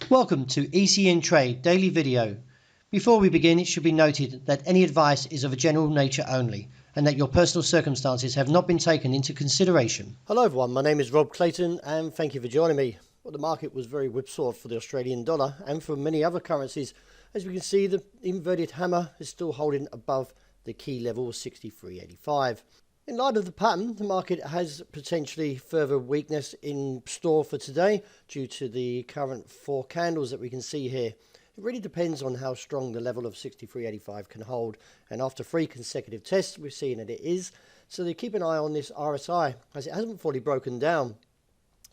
Welcome to ECNTRADE Daily Video. Before we begin, it should be noted that any advice is of a general nature only and that your personal circumstances have not been taken into consideration. Hello everyone, my name is Rob Clayton and thank you for joining me. Well, the market was very whipsawed for the Australian dollar and for many other currencies. As we can see, the inverted hammer is still holding above the key level of 63.85. In light of the pattern, the market has potentially further weakness in store for today due to the current four candles that we can see here. It really depends on how strong the level of 63.85 can hold, and after three consecutive tests we've seen that it is, so they keep an eye on this RSI as it hasn't fully broken down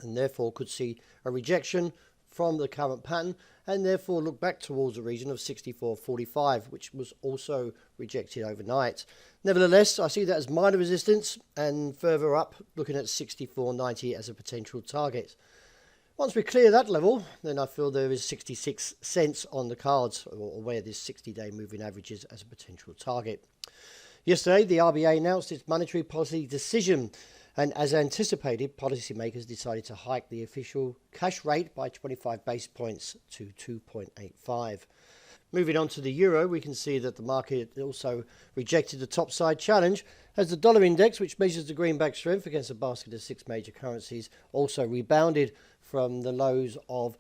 and therefore could see a rejection from the current pattern and therefore look back towards the region of 64.45, which was also rejected overnight. Nevertheless, I see that as minor resistance and further up looking at 64.90 as a potential target. Once we clear that level, then I feel there is 66 cents on the cards, or where this 60-day moving averages as a potential target. Yesterday, the RBA announced its monetary policy decision, and as anticipated, policymakers decided to hike the official cash rate by 25 basis points to 2.85. Moving on to the euro, we can see that the market also rejected the topside challenge as the dollar index, which measures the greenback strength against a basket of six major currencies, also rebounded from the lows of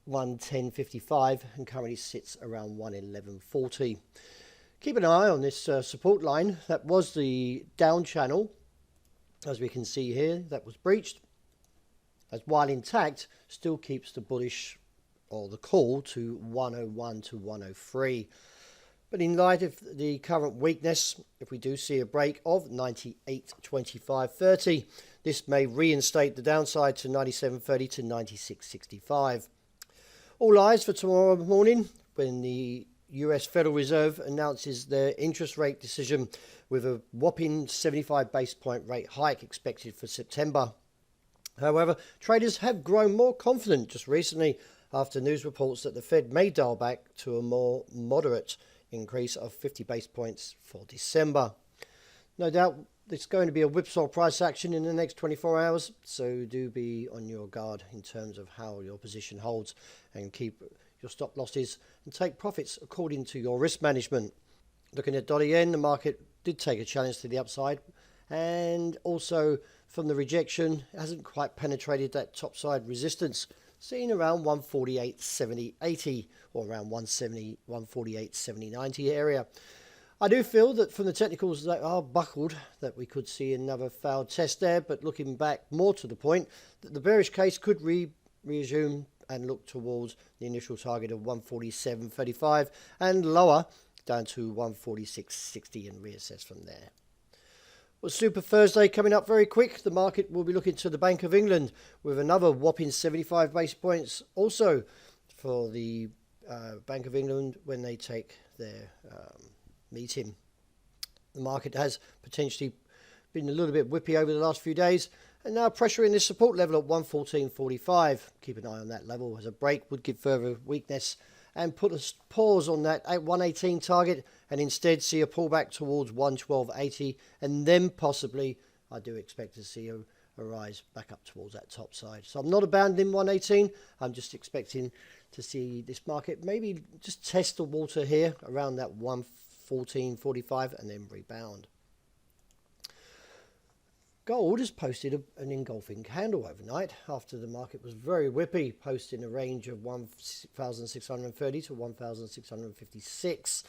110.55 and currently sits around 111.40. Keep an eye on this support line. That was the down channel, as we can see here, that was breached, as while intact still keeps the bullish or the call to 101 to 103. But in light of the current weakness, if we do see a break of 98.25.30, this may reinstate the downside to 97.30 to 96.65. All eyes for tomorrow morning when the US Federal Reserve announces their interest rate decision with a whopping 75 basis point rate hike expected for September. However, traders have grown more confident just recently after news reports that the Fed may dial back to a more moderate increase of 50 basis points for December. No doubt it's going to be a whipsaw price action in the next 24 hours, so do be on your guard in terms of how your position holds and keep your stop losses and take profits according to your risk management. Looking at dollar yen, the market did take a challenge to the upside, and also from the rejection, it hasn't quite penetrated that topside resistance, seen around 148.70.80 or around 148.70.90 area. I do feel that from the technicals that are buckled that we could see another failed test there, but looking back more to the point that the bearish case could resume and look towards the initial target of 147.35 and lower down to 146.60 and reassess from there. Well, Super Thursday coming up very quick. The market will be looking to the Bank of England with another whopping 75 basis points also for the Bank of England when they take their meeting. The market has potentially been a little bit whippy over the last few days and now pressuring this support level at 114.45. Keep an eye on that level as a break would give further weakness and put a pause on that 118 target and instead see a pullback towards 112.80 and then possibly I do expect to see a rise back up towards that top side. So I'm not abandoning 118. I'm just expecting to see this market maybe just test the water here around that 114.45 and then rebound. Gold has posted an engulfing candle overnight after the market was very whippy, posting a range of 1,630 to 1,656.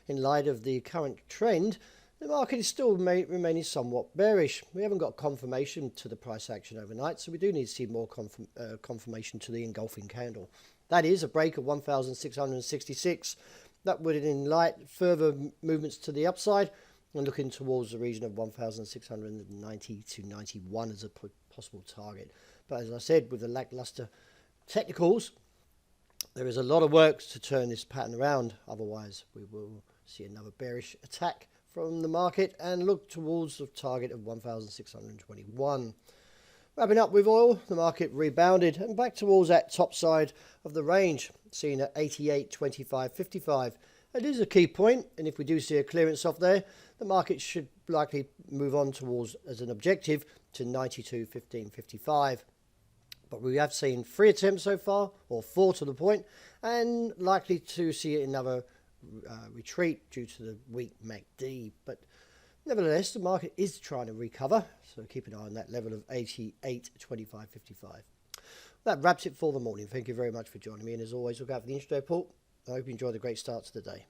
In light of the current trend, the market is still remaining somewhat bearish. We haven't got confirmation to the price action overnight, so we do need to see more confirmation to the engulfing candle. That is a break of 1,666. That would enlighten further movements to the upside and looking towards the region of 1,690 to 91 as a possible target. But as I said, with the lackluster technicals, there is a lot of work to turn this pattern around. Otherwise, we will see another bearish attack from the market and look towards the target of 1,621. Wrapping up with oil, the market rebounded and back towards that top side of the range, seen at 88.25.55. It is a key point, and if we do see a clearance off there, the market should likely move on towards as an objective to 92.15.55. But we have seen 3 attempts so far, or 4 to the point, and likely to see another retreat due to the weak MACD. But nevertheless, the market is trying to recover, so keep an eye on that level of 88.25.55. That wraps it for the morning. Thank you very much for joining me, and as always, look out for the intraday report. I hope you enjoy the great start to the day.